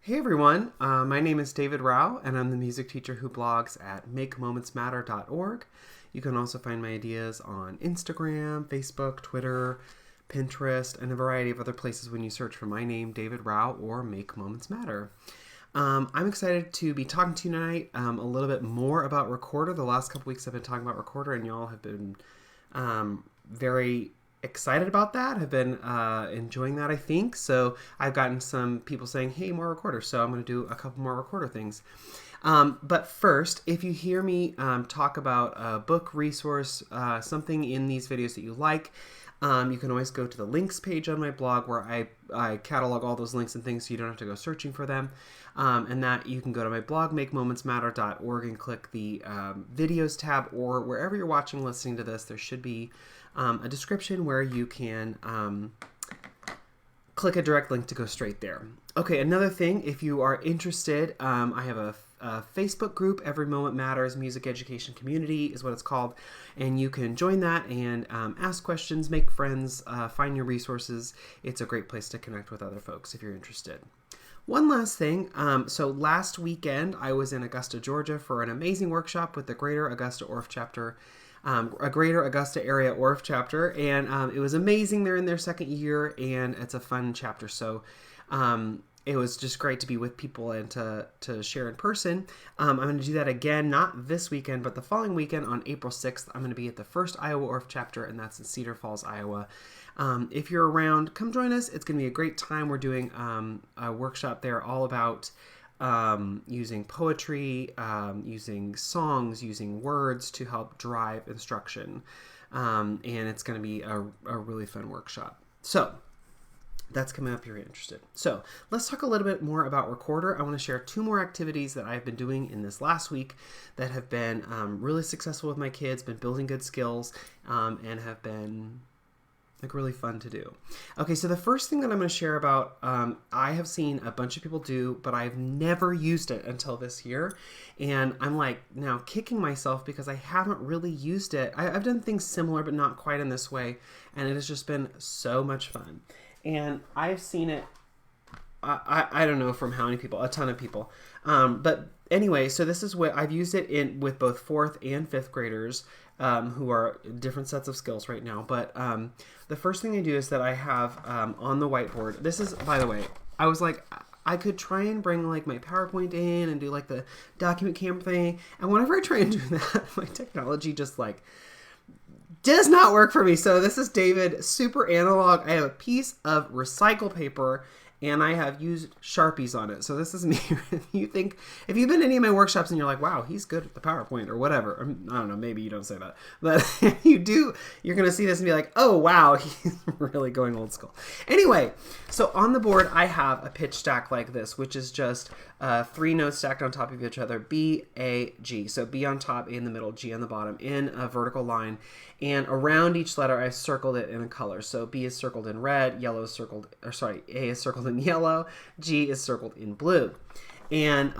Hey everyone, my name is David Rao, and I'm the music teacher who blogs at makemomentsmatter.org. You can also find my ideas on Instagram, Facebook, Twitter, Pinterest, and a variety of other places when you search for my name, David Rao, or Make Moments Matter. I'm excited to be talking to you tonight a little bit more about Recorder. The last couple weeks I've been talking about Recorder, and y'all have been very excited about that. Have been enjoying that, I think. So I've gotten some people saying, hey, more Recorder. So I'm going to do a couple more Recorder things. But first, if you hear me talk about a book, resource, something in these videos that you like, you can always go to the links page on my blog where I catalog all those links and things so you don't have to go searching for them. And that you can go to my blog, makemomentsmatter.org, and click the videos tab, or wherever you're watching, listening to this, there should be a description where you can click a direct link to go straight there. Okay, another thing, if you are interested, I have a Facebook group, Every Moment Matters Music Education Community is what it's called, and you can join that and ask questions, make friends, find your resources. It's a great place to connect with other folks if you're interested. One last thing, so last weekend I was in Augusta, Georgia for an amazing workshop with the Greater Augusta Orff Chapter, a Greater Augusta Area Orff Chapter, and it was amazing. They're in their second year, and it's a fun chapter, so it was just great to be with people and to share in person. I'm going to do that again, not this weekend, but the following weekend on April 6th. I'm going to be at the First Iowa Orff Chapter, and that's in Cedar Falls, Iowa. If you're around, come join us. It's going to be a great time. We're doing a workshop there all about using poetry, using songs, using words to help drive instruction. And it's going to be a really fun workshop. So that's coming up if you're interested. So let's talk a little bit more about Recorder. I want to share 2 more activities that I've been doing in this last week that have been really successful with my kids, been building good skills, and have been really fun to do. Okay, so the first thing that I'm going to share about, I have seen a bunch of people do, but I've never used it until this year. And I'm now kicking myself because I haven't really used it. I've done things similar, but not quite in this way. And it has just been so much fun. And I've seen it, I don't know from how many people, a ton of people. But anyway, so this is what I've used it with both 4th and 5th graders who are different sets of skills right now. But the first thing I do is that I have on the whiteboard, this is, by the way, I was like, I could try and bring my PowerPoint in and do the document camera thing. And whenever I try and do that, my technology just does not work for me. So this is David, super analog. I have a piece of recycle paper and I have used Sharpies on it. So this is me. If you've been to any of my workshops and you're like, wow, he's good at the PowerPoint or whatever. I don't know, maybe you don't say that. But if you do, you're going to see this and be like, oh, wow, he's really going old school. Anyway, so on the board, I have a pitch stack like this, which is just 3 notes stacked on top of each other, B, A, G. So B on top, A in the middle, G on the bottom, in a vertical line. And around each letter, I've circled it in a color. So B is circled in red, A is circled in yellow, G is circled in blue. And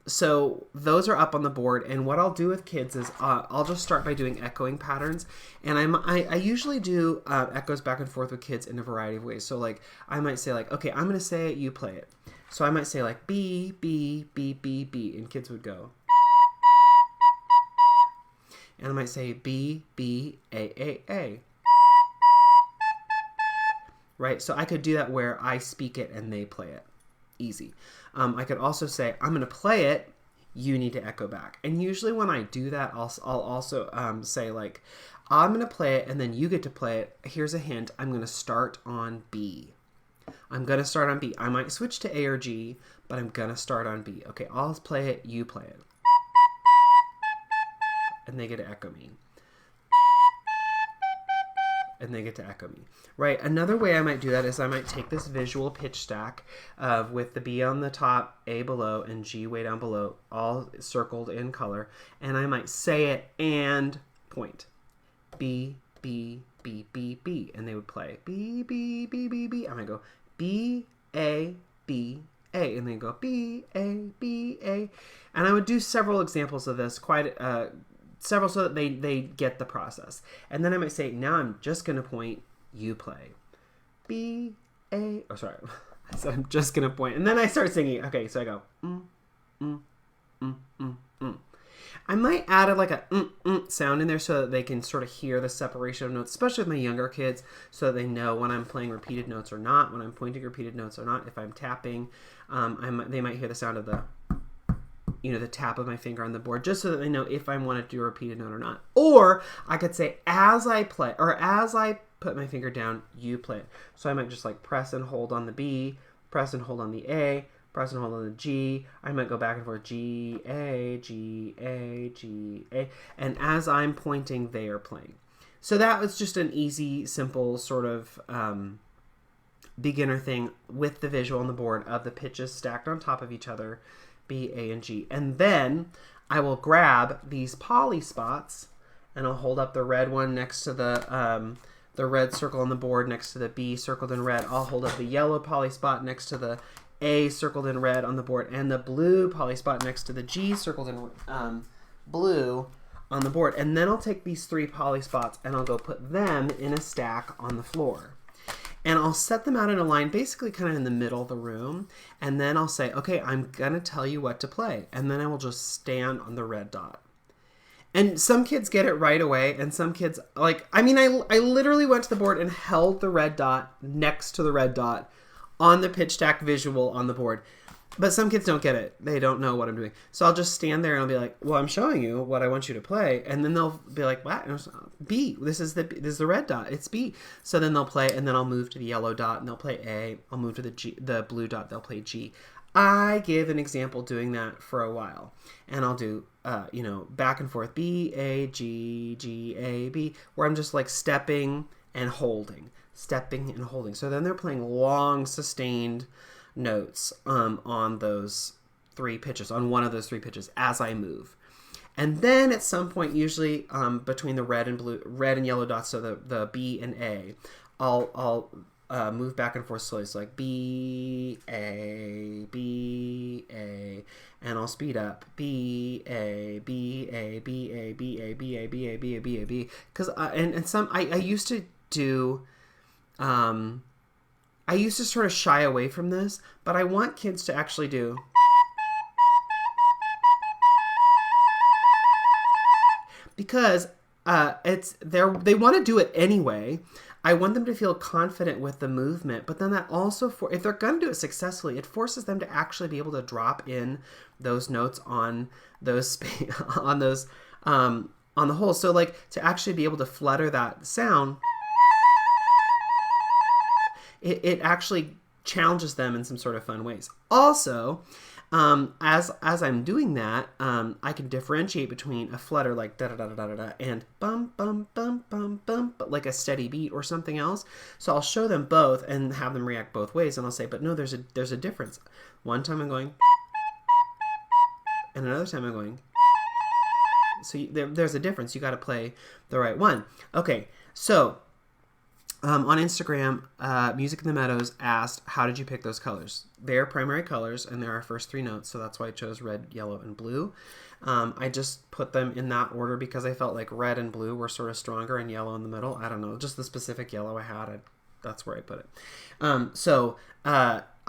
so those are up on the board. And what I'll do with kids is I'll just start by doing echoing patterns. And I usually do echoes back and forth with kids in a variety of ways. So I might say okay, I'm going to say it, you play it. So I might say B, B, B, B, B, and kids would go. And I might say B, B, A. Right? So I could do that where I speak it and they play it. Easy. I could also say, I'm going to play it, you need to echo back. And usually when I do that, I'll also say I'm going to play it and then you get to play it. Here's a hint. I'm going to start on B. I'm going to start on B. I might switch to A or G, but I'm going to start on B. Okay, I'll play it, you play it. And they get to echo me. And they get to echo me. Right, another way I might do that is I might take this visual pitch stack with the B on the top, A below, and G way down below, all circled in color, and I might say it and point. B, B, B, B, B, and they would play B, B, B, B, B. I'm going to go B, A, B, A, and then go B, A, B, A. And I would do several examples of this, several so that they get the process. And then I might say, now I'm just going to point, you play. B, A, oh sorry, So I'm just going to point. And then I start singing. Okay, so I go, mm, mm, mm, mm, mm. I might add like a sound in there so that they can sort of hear the separation of notes, especially with my younger kids, so that they know when I'm playing repeated notes or not, when I'm pointing repeated notes or not. If I'm tapping, they might hear the sound of the tap of my finger on the board, just so that they know if I want to do a repeated note or not. Or I could say, as I play, or as I put my finger down, you play it. So I might just like press and hold on the B, press and hold on the A, press and hold on the G. I might go back and forth, G, A, G, A, G, A. And as I'm pointing, they are playing. So that was just an easy, simple sort of beginner thing with the visual on the board of the pitches stacked on top of each other, B, A, and G. And then I will grab these poly spots and I'll hold up the red one next to the red circle on the board next to the B circled in red. I'll hold up the yellow poly spot next to the A circled in red on the board, and the blue poly spot next to the G circled in blue on the board. And then I'll take these 3 poly spots and I'll go put them in a stack on the floor. And I'll set them out in a line, basically kind of in the middle of the room. And then I'll say, okay, I'm going to tell you what to play. And then I will just stand on the red dot. And some kids get it right away, and some kids, I literally went to the board and held the red dot next to the red dot on the pitch stack visual on the board. But some kids don't get it. They don't know what I'm doing. So I'll just stand there and I'll be like, well, I'm showing you what I want you to play. And then they'll be like, what? B. This is the red dot. It's B. So then they'll play, and then I'll move to the yellow dot and they'll play A. I'll move to the blue dot. They'll play G. I give an example doing that for a while. And I'll do, back and forth, B, A, G, G, A, B, where I'm just like stepping and holding. Stepping and holding. So then they're playing long sustained notes on those 3 pitches, on one of those 3 pitches as I move. And then at some point, usually between the red and yellow dots, so the B and A, I'll move back and forth slowly. So like B, A, B, A, and I'll speed up. B, A, B, A, B, A, B, A, B, A, B, A, B, A, B, A, B. Because I used to do... I used to sort of shy away from this, but I want kids to actually do. Because they want to do it anyway. I want them to feel confident with the movement, but then that also, if they're going to do it successfully, it forces them to actually be able to drop in those notes on those on the hole. So like to actually be able to flutter that sound, it actually challenges them in some sort of fun ways. Also, as I'm doing that, I can differentiate between a flutter like da da da da da da and bum bum bum bum bum, but like a steady beat or something else. So I'll show them both and have them react both ways, and I'll say, but no, there's a difference. One time I'm going, and another time I'm going. So there's a difference. You got to play the right one. Okay, so. On Instagram, Music in the Meadows asked, how did you pick those colors? They're primary colors, and they're our first 3 notes, so that's why I chose red, yellow, and blue. I just put them in that order because I felt like red and blue were sort of stronger and yellow in the middle. I don't know, just the specific yellow I had, that's where I put it.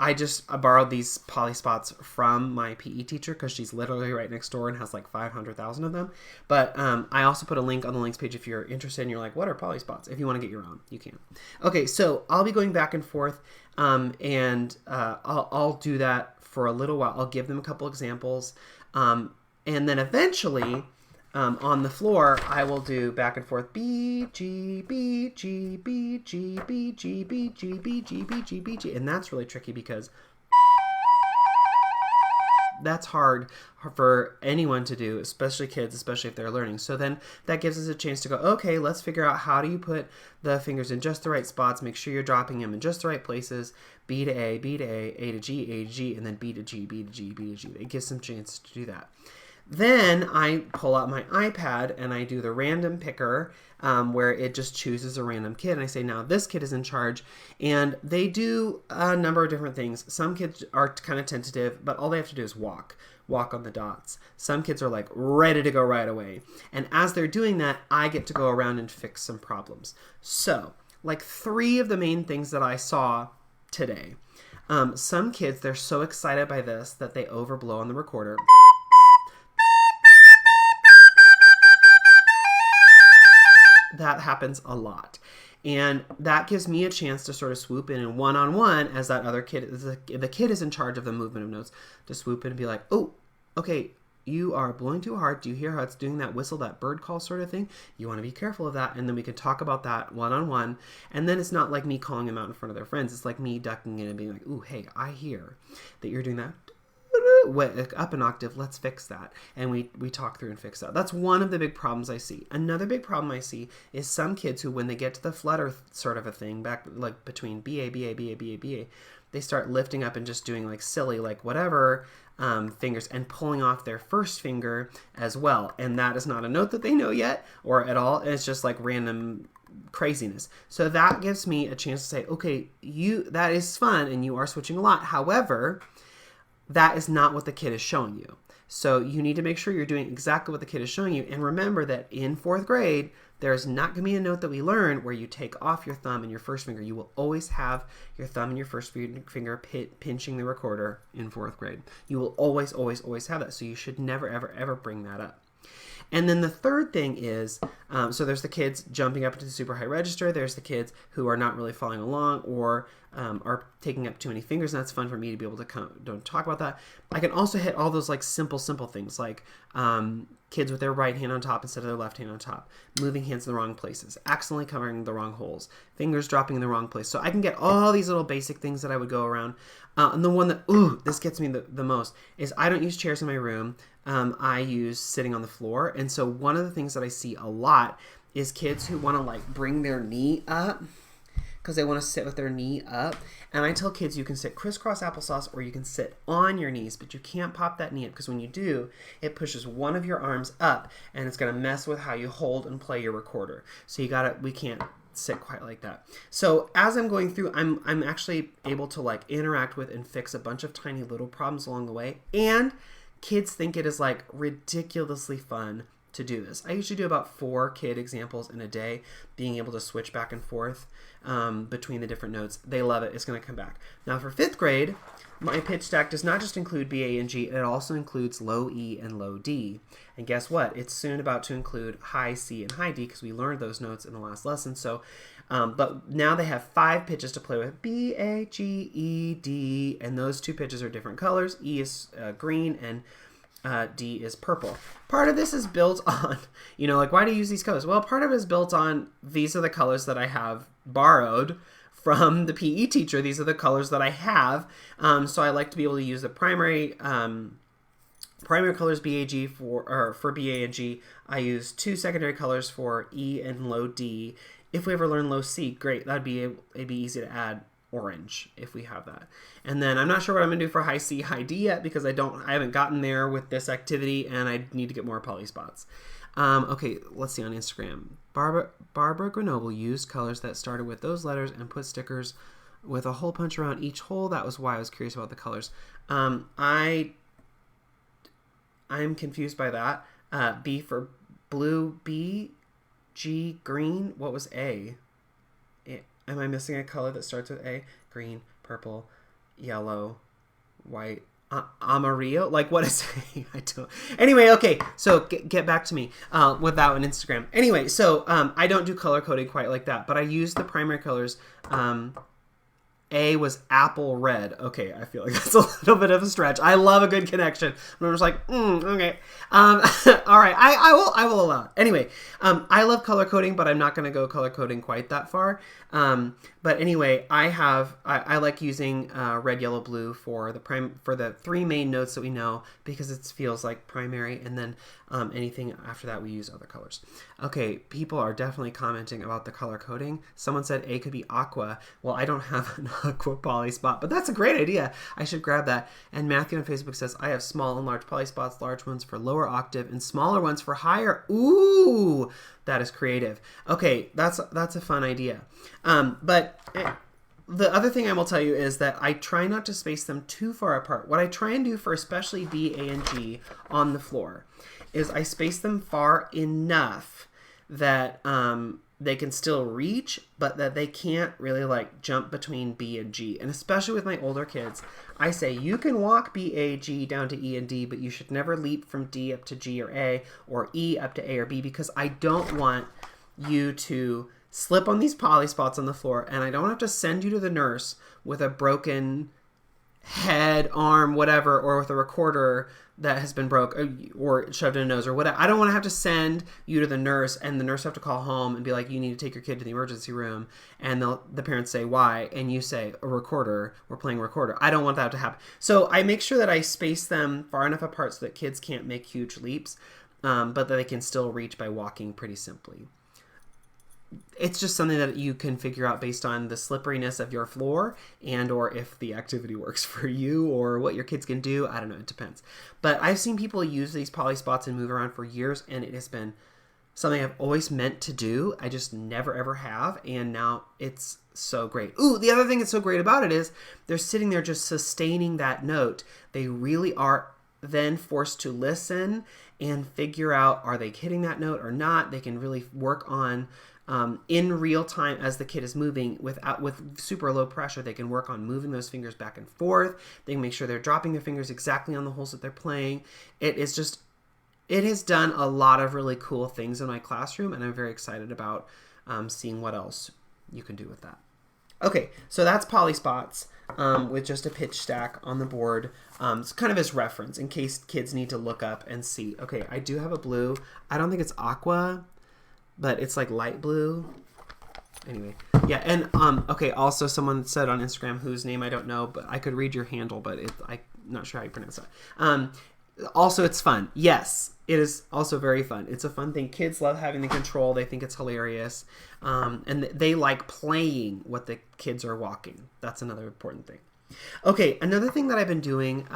I borrowed these poly spots from my PE teacher because she's literally right next door and has like 500,000 of them. But I also put a link on the links page if you're interested and you're like, what are poly spots? If you want to get your own, you can. Okay, so I'll be going back and forth and I'll do that for a little while. I'll give them a couple examples. And then eventually... on the floor, I will do back and forth B, G, B, G, B, G, B, G, B, G, B, G, B, G, B, G. And that's really tricky because that's hard for anyone to do, especially kids, especially if they're learning. So then that gives us a chance to go, okay, let's figure out how do you put the fingers in just the right spots, make sure you're dropping them in just the right places, B to A, B to A, A to G, A to G, and then B to G, B to G, B to G. It gives them a chance to do that. Then I pull out my iPad and I do the random picker where it just chooses a random kid. And I say, now this kid is in charge. And they do a number of different things. Some kids are kind of tentative, but all they have to do is walk on the dots. Some kids are like ready to go right away. And as they're doing that, I get to go around and fix some problems. So like 3 of the main things that I saw today. Some kids, they're so excited by this that they overblow on the recorder. That happens a lot. And that gives me a chance to sort of swoop in and one-on-one as that other kid, the kid is in charge of the movement of notes, to swoop in and be like, oh, okay, you are blowing too hard. Do you hear how it's doing that whistle, that bird call sort of thing? You want to be careful of that. And then we can talk about that one-on-one. And then it's not like me calling them out in front of their friends. It's like me ducking in and being like, ooh, hey, I hear that you're doing that up an octave. Let's fix that. And we talk through and fix that. That's one of the big problems I see. Another big problem I see is some kids who, when they get to the flutter sort of a thing, back like between B, A, B, A, B, A, B, A, B, A, they start lifting up and just doing like silly, like whatever fingers, and pulling off their first finger as well. And that is not a note that they know yet or at all. It's just like random craziness. So that gives me a chance to say, okay, that is fun and you are switching a lot. However, that is not what the kid is showing you. So you need to make sure you're doing exactly what the kid is showing you. And remember that in 4th grade, there's not going to be a note that we learn where you take off your thumb and your first finger. You will always have your thumb and your first finger pinching the recorder in 4th grade. You will always, always, always have that. So you should never, ever, ever bring that up. And then the third thing is, so there's the kids jumping up into the super high register. There's the kids who are not really following along or are taking up too many fingers. And that's fun for me to be able to don't talk about that. I can also hit all those like simple things like kids with their right hand on top instead of their left hand on top, moving hands in the wrong places, accidentally covering the wrong holes, fingers dropping in the wrong place. So I can get all these little basic things that I would go around. And the one that, this gets me the most is I don't use chairs in my room. I use sitting on the floor. And so one of the things that I see a lot is kids who want to like bring their knee up because they want to sit with their knee up. And I tell kids you can sit crisscross applesauce or you can sit on your knees, but you can't pop that knee up because when you do, it pushes one of your arms up and it's going to mess with how you hold and play your recorder. So we can't sit quite like that. So as I'm going through, I'm actually able to like interact with and fix a bunch of tiny little problems along the way. And kids think it is like ridiculously fun to do this. I usually do about 4 kid examples in a day, being able to switch back and forth between the different notes. They love it. It's going to come back. Now for 5th grade, my pitch stack does not just include B, A, and G. It also includes low E and low D. And guess what? It's soon about to include high C and high D because we learned those notes in the last lesson. So, but now they have 5 pitches to play with: B, A, G, E, D, and those 2 pitches are different colors. E is green and D is purple. Part of this is built on, like, why do you use these colors? Well, part of it is built on these are the colors that I have borrowed from the PE teacher. These are the colors that I have. So I like to be able to use the primary colors BAG for BA and G. I use 2 secondary colors for E and low D. If we ever learn low C, great. It'd be easy to add orange if we have that. And then I'm not sure what I'm gonna do for high C, high D yet because I haven't gotten there with this activity and I need to get more poly spots. Okay, let's see on Instagram. Barbara Grenoble used colors that started with those letters and put stickers with a hole punch around each hole. That was why I was curious about the colors. I'm confused by that. B for blue, B, G, green. What was A? Am I missing a color that starts with A? Green, purple, yellow, white, amarillo? Like, what is A? I don't. Anyway, okay. So get back to me without an Instagram. Anyway, so I don't do color coding quite like that, but I use the primary colors. A was apple red. Okay, I feel like that's a little bit of a stretch. I love a good connection. And I'm just like, okay. All right, I will allow it. Anyway, I love color coding, but I'm not going to go color coding quite that far. But anyway, I like using red, yellow, blue for the 3 main notes that we know because it feels like primary, and then anything after that we use other colors. Okay, people are definitely commenting about the color coding. Someone said A could be aqua. Well, I don't have an aqua poly spot, but that's a great idea. I should grab that. And Matthew on Facebook says, I have small and large poly spots, large ones for lower octave and smaller ones for higher. Ooh, that is creative. Okay, that's a fun idea. But the other thing I will tell you is that I try not to space them too far apart. What I try and do for especially B, A, and G on the floor is I space them far enough that they can still reach, but that they can't really like jump between B and G. And especially with my older kids, I say you can walk B, A, G down to E and D, but you should never leap from D up to G or A, or E up to A or B, because I don't want you to slip on these poly spots on the floor, and I don't have to send you to the nurse with a broken head, arm, whatever, or with a recorder that has been broke or shoved in a nose or whatever. I don't want to have to send you to the nurse and the nurse have to call home and be like, you need to take your kid to the emergency room, and the parents say why, and you say a recorder, we're playing a recorder. I don't want that to happen. So I make sure that I space them far enough apart so that kids can't make huge leaps, but that they can still reach by walking pretty simply. It's just something that you can figure out based on the slipperiness of your floor and or if the activity works for you or what your kids can do. I don't know. It depends. But I've seen people use these poly spots and move around for years, and it has been something I've always meant to do. I just never, ever have. And now it's so great. Ooh, the other thing that's so great about it is they're sitting there just sustaining that note. They really are then forced to listen and figure out, are they hitting that note or not? They can really work on in real time as the kid is moving with super low pressure. They can work on moving those fingers back and forth. They can make sure they're dropping their fingers exactly on the holes that they're playing. It has done a lot of really cool things in my classroom, and I'm very excited about seeing what else you can do with that. Okay, so that's poly spots with just a pitch stack on the board. It's kind of as reference in case kids need to look up and see. Okay, I do have a blue. I don't think it's aqua, but it's like light blue. Anyway, yeah, and okay, also someone said on Instagram whose name I don't know, but I could read your handle, but I'm not sure how you pronounce that. Also, it's fun. Yes, it is also very fun. It's a fun thing. Kids love having the control. They think it's hilarious. And they like playing what the kids are walking. That's another important thing. Okay, another thing that I've been doing,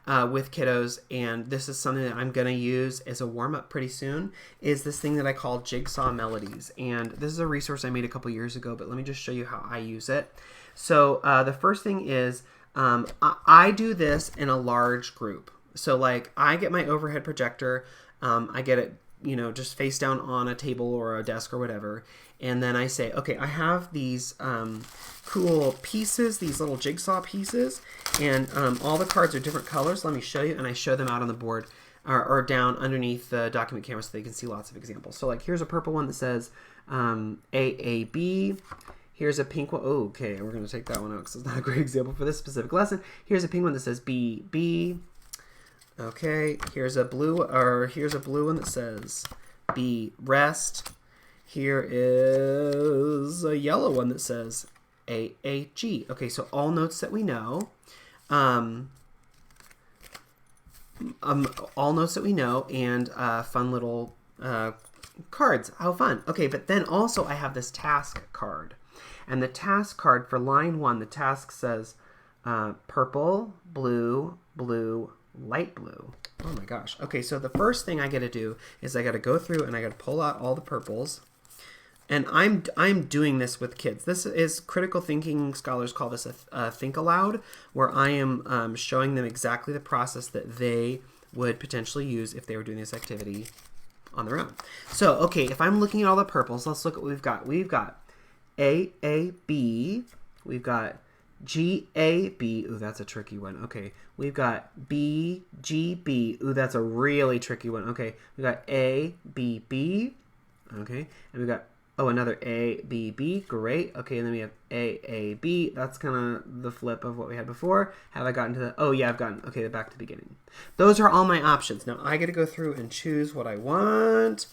with kiddos, and this is something that I'm going to use as a warm-up pretty soon, is this thing that I call Jigsaw Melodies. And this is a resource I made a couple years ago, but let me just show you how I use it. So the first thing is I do this in a large group. So like I get my overhead projector, I get it, just face down on a table or a desk or whatever. And then I say, okay, I have these cool pieces, these little jigsaw pieces, and all the cards are different colors. Let me show you, and I show them out on the board or down underneath the document camera so they can see lots of examples. So like here's a purple one that says AAB. Here's a pink one. Oh, okay, we're going to take that one out because it's not a great example for this specific lesson. Here's a pink one that says BB. Okay, here's a blue one that says B rest. Here is a yellow one that says AAG. Okay, so all notes that we know. All notes that we know, and fun little cards. How fun. Okay, but then also I have this task card. And the task card for line 1, the task says purple, blue, blue, light blue. Oh my gosh. Okay, so the first thing I got to do is I got to go through and I got to pull out all the purples. And I'm doing this with kids. This is critical thinking scholars call this a think aloud, where I am showing them exactly the process that they would potentially use if they were doing this activity on their own. So, okay, if I'm looking at all the purples, let's look at what we've got. We've got AAB. We've got GAB. Ooh, that's a tricky one. Okay. We've got BGB. Ooh, that's a really tricky one. Okay. We've got ABB. Okay. And we've got, another ABB. Great. Okay. And then we have AAB. That's kind of the flip of what we had before. Have I gotten to the, oh yeah, I've gotten, okay, back to the beginning. Those are all my options. Now I get to go through and choose what I want.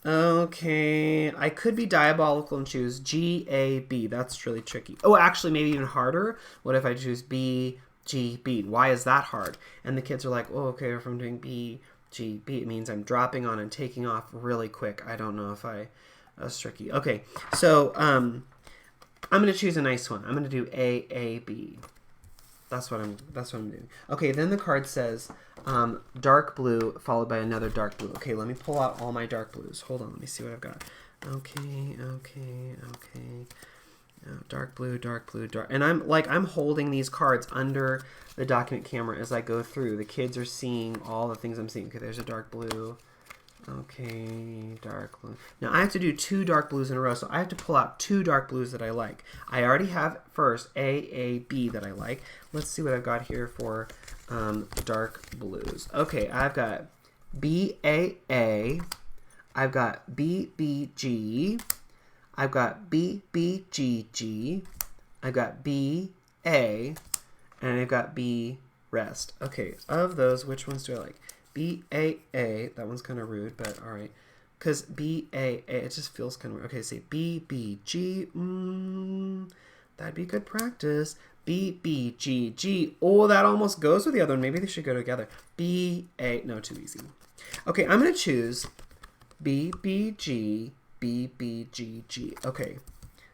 Okay, I could be diabolical and choose GAB. That's really tricky. Oh, actually, maybe even harder. What if I choose BGB? Why is that hard? And the kids are like, oh, okay, if I'm doing BGB, it means I'm dropping on and taking off really quick. I don't know if that's tricky. Okay, so I'm going to choose a nice one. I'm going to do AAB. That's what I'm doing. Okay, then the card says dark blue followed by another dark blue. Okay, let me pull out all my dark blues. Hold on, let me see what I've got. Okay. Dark blue, dark blue, dark. And I'm holding these cards under the document camera as I go through. The kids are seeing all the things I'm seeing. Okay, there's a dark blue. Okay, dark blue. Now I have to do 2 dark blues in a row, so I have to pull out 2 dark blues that I like. I already have first A, B that I like. Let's see what I've got here for dark blues. Okay, I've got B, A. I've got B, B, G. I've got B, B, G, G. I've got B, A. And I've got B, rest. Okay, of those, which ones do I like? B, A. That one's kind of rude, but all right. Because B, A, it just feels kind of weird. Okay, say B, B, G. That'd be good practice. B, B, G, G. Oh, that almost goes with the other one. Maybe they should go together. B, A. No, too easy. Okay, I'm going to choose B, B, G, B, B, G, G. Okay,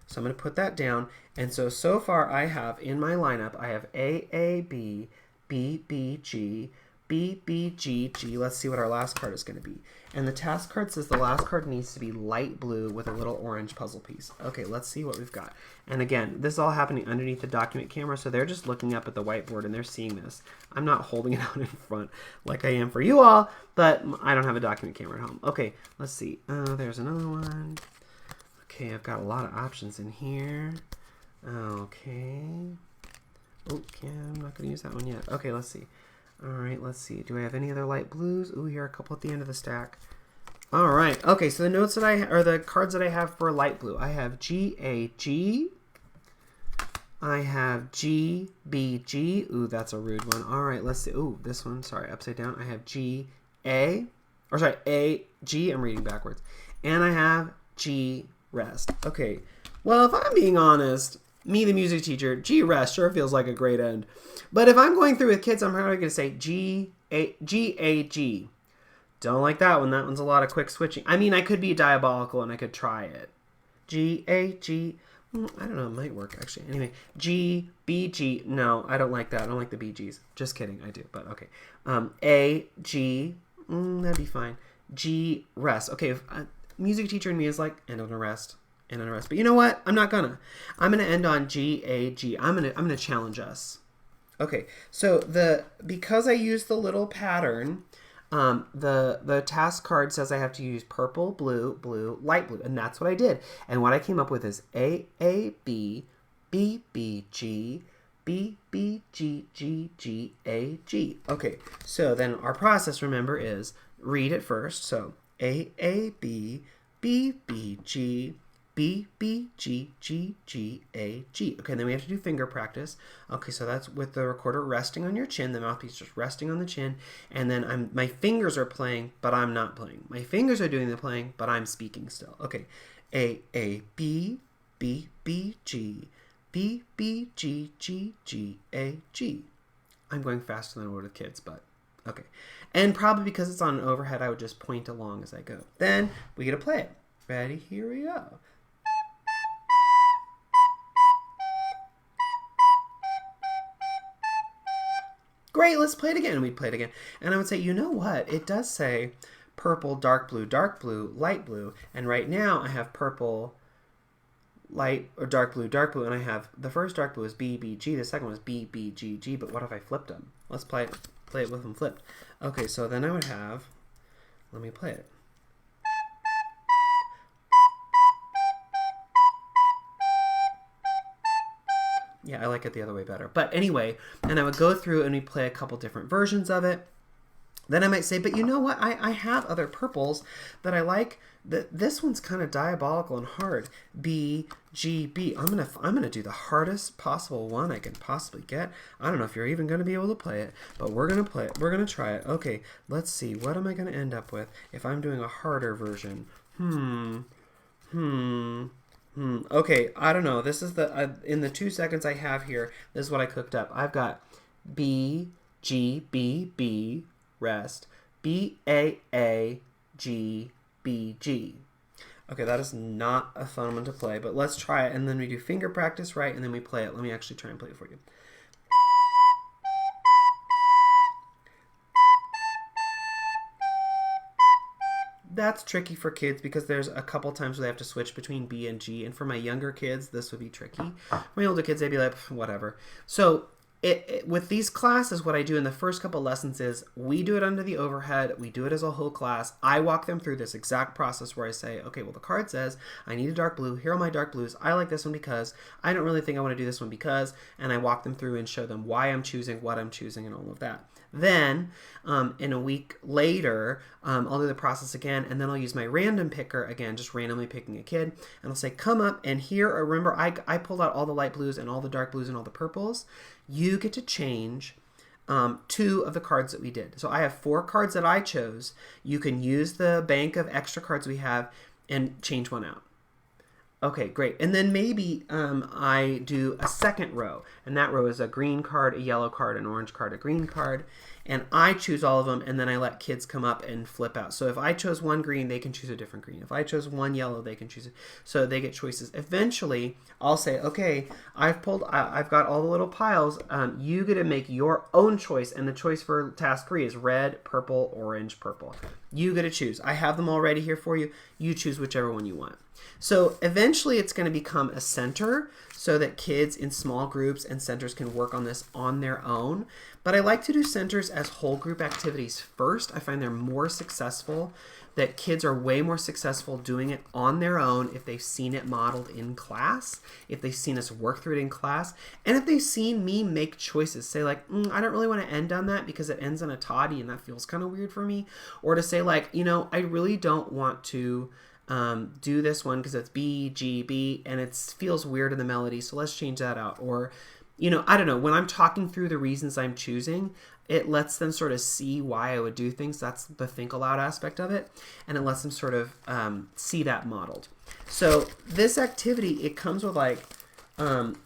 so I'm going to put that down. And so far I have, in my lineup, I have A, B, B, B, G, B, B, G, G. Let's see what our last card is going to be. And the task card says the last card needs to be light blue with a little orange puzzle piece. Okay, let's see what we've got. And again, this is all happening underneath the document camera, so they're just looking up at the whiteboard and they're seeing this. I'm not holding it out in front like I am for you all, but I don't have a document camera at home. Okay, let's see. There's another one. Okay, I've got a lot of options in here. Okay. Okay, I'm not going to use that one yet. Okay, let's see. All right, let's see. Do I have any other light blues? Ooh, here are a couple at the end of the stack. All right. Okay, so the notes that or the cards that I have for light blue, I have G, A, G. I have G, B, G. Ooh, that's a rude one. All right, let's see. Ooh, this one. Sorry, upside down. I have G, A. Or sorry, A, G. I'm reading backwards. And I have G, rest. Okay. Well, if I'm being honest, me, the music teacher, G, rest sure feels like a great end. But if I'm going through with kids, I'm probably going to say G, A, G, A, G. Don't like that one. That one's a lot of quick switching. I mean, I could be diabolical and I could try it. G, A, G. I don't know. It might work, actually. Anyway, G, B, G. No, I don't like that. I don't like the B, Gs. Just kidding. I do, but okay. A, G. That'd be fine. G, rest. Okay, if, music teacher in me is like, end on a rest. End on a rest. But you know what? I'm not gonna. I'm gonna end on G, A, G. I'm gonna challenge us. Okay, so because I used the little pattern, the task card says I have to use purple, blue, blue, light blue, and that's what I did. And what I came up with is A, B, B, B, G, B, B, G, G, G, A, G. Okay, so then our process, remember, is read it first. So A, B, B, B, G, B, B, G, G, G, A, G. Okay, then we have to do finger practice. Okay, so that's with the recorder resting on your chin, the mouthpiece just resting on the chin, and then my fingers are playing, but I'm not playing. My fingers are doing the playing, but I'm speaking still. Okay, A, B, B, B, G, B, B, G, G, G, A, G. I'm going faster than I would with kids, but okay. And probably because it's on an overhead, I would just point along as I go. Then we get to play it. Ready? Here we go. Great, let's play it again. And we'd play it again. And I would say, you know what? It does say purple, dark blue, light blue. And right now I have purple, light, or dark blue, and I have the first dark blue is B, B, G. The second one is B, B, G, G. But what if I flipped them? Let's play it with them flipped. Okay, so then I would have, let me play it. Yeah, I like it the other way better. But anyway, and I would go through and we play a couple different versions of it. Then I might say, but you know what? I have other purples that I like. This one's kind of diabolical and hard. B, G, B. I'm gonna do the hardest possible one I can possibly get. I don't know if you're even gonna be able to play it, but we're gonna play it. We're gonna try it. Okay, let's see. What am I gonna end up with if I'm doing a harder version? Okay, I don't know. This is in the 2 seconds I have here, this is what I cooked up. I've got B, G, B, B, rest, B, A, G, B, G. Okay, that is not a fun one to play, but let's try it, and then we do finger practice, right, and then we play it. Let me actually try and play it for you. That's tricky for kids because there's a couple times where they have to switch between B and G. And for my younger kids, this would be tricky. My older kids, they'd be like, whatever. So with these classes, what I do in the first couple lessons is we do it under the overhead. We do it as a whole class. I walk them through this exact process where I say, okay, well, the card says I need a dark blue. Here are my dark blues. I like this one because I don't really think I want to do this one because, and I walk them through and show them why I'm choosing, what I'm choosing, and all of that. Then, in a week later, I'll do the process again, and then I'll use my random picker again, just randomly picking a kid, and I'll say, come up, and here, remember, I pulled out all the light blues and all the dark blues and all the purples. You get to change 2 of the cards that we did. So I have 4 cards that I chose. You can use the bank of extra cards we have and change one out. Okay, great. And then maybe I do a second row, and that row is a green card, a yellow card, an orange card, a green card, and I choose all of them, and then I let kids come up and flip out. So if I chose one green, they can choose a different green. If I chose one yellow, they can choose it. So they get choices. Eventually, I'll say, okay, I've got all the little piles. You get to make your own choice, and the choice for task 3 is red, purple, orange, purple. You get to choose. I have them all ready here for you. You choose whichever one you want. So eventually it's going to become a center so that kids in small groups and centers can work on this on their own. But I like to do centers as whole group activities first. I find they're more successful, that kids are way more successful doing it on their own if they've seen it modeled in class, if they've seen us work through it in class, and if they've seen me make choices. Say like, I don't really want to end on that because it ends on a toddy and that feels kind of weird for me. Or to say like, I really don't want to do this one because it's B, G, B, and it feels weird in the melody, so let's change that out. Or, I don't know, when I'm talking through the reasons I'm choosing, it lets them sort of see why I would do things. That's the think aloud aspect of it, and it lets them sort of see that modeled. So this activity, it comes with like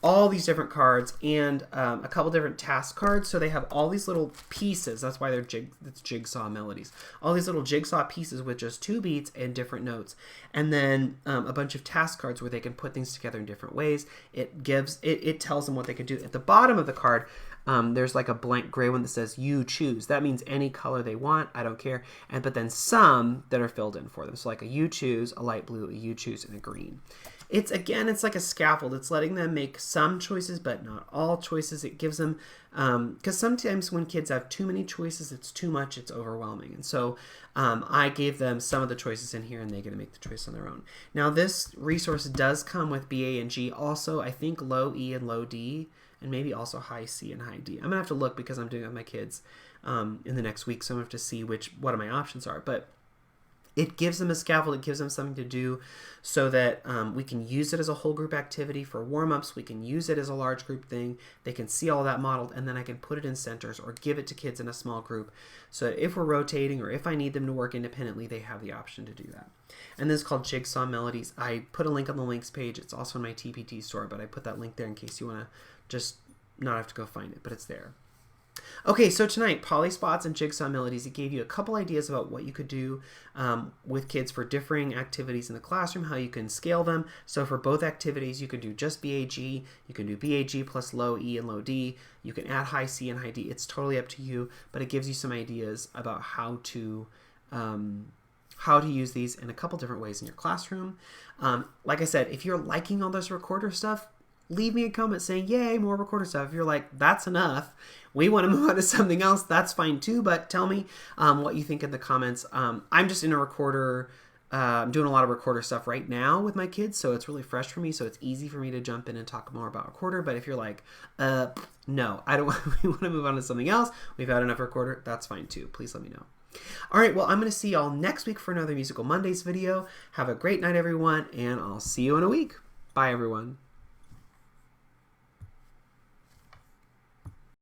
all these different cards and a couple different task cards. So they have all these little pieces. That's why it's Jigsaw Melodies. All these little jigsaw pieces with just 2 beats and different notes. And then a bunch of task cards where they can put things together in different ways. It tells them what they can do. At the bottom of the card, there's like a blank gray one that says you choose. That means any color they want. I don't care. But then some that are filled in for them. So like a you choose, a light blue, a you choose, and a green. It's like a scaffold. It's letting them make some choices, but not all choices. It gives them, because sometimes when kids have too many choices, it's too much, it's overwhelming. And so I gave them some of the choices in here, and they get to make the choice on their own. Now, this resource does come with B, A, and G. Also, I think low E and low D, and maybe also high C and high D. I'm going to have to look because I'm doing it with my kids in the next week, so I'm going to have to see what my options are. But it gives them a scaffold. It gives them something to do so that we can use it as a whole group activity for warm-ups. We can use it as a large group thing. They can see all that modeled, and then I can put it in centers or give it to kids in a small group so that if we're rotating or if I need them to work independently, they have the option to do that. And this is called Jigsaw Melodies. I put a link on the links page. It's also in my TPT store, but I put that link there in case you want to just not have to go find it, but it's there. Okay, so tonight, Polyspots and Jigsaw Melodies, it gave you a couple ideas about what you could do with kids for differing activities in the classroom, how you can scale them. So for both activities, you could do just BAG, you can do BAG plus low E and low D, you can add high C and high D. It's totally up to you, but it gives you some ideas about how to use these in a couple different ways in your classroom. Like I said, if you're liking all this recorder stuff, leave me a comment saying, yay, more recorder stuff. If you're like, that's enough, we want to move on to something else, that's fine too, but tell me what you think in the comments. I'm just in a recorder, I'm doing a lot of recorder stuff right now with my kids, so it's really fresh for me, so it's easy for me to jump in and talk more about recorder. But if you're like, no, I don't we want to move on to something else, we've had enough recorder, that's fine too. Please let me know. All right, well, I'm going to see y'all next week for another Musical Mondays video. Have a great night, everyone, and I'll see you in a week. Bye, everyone.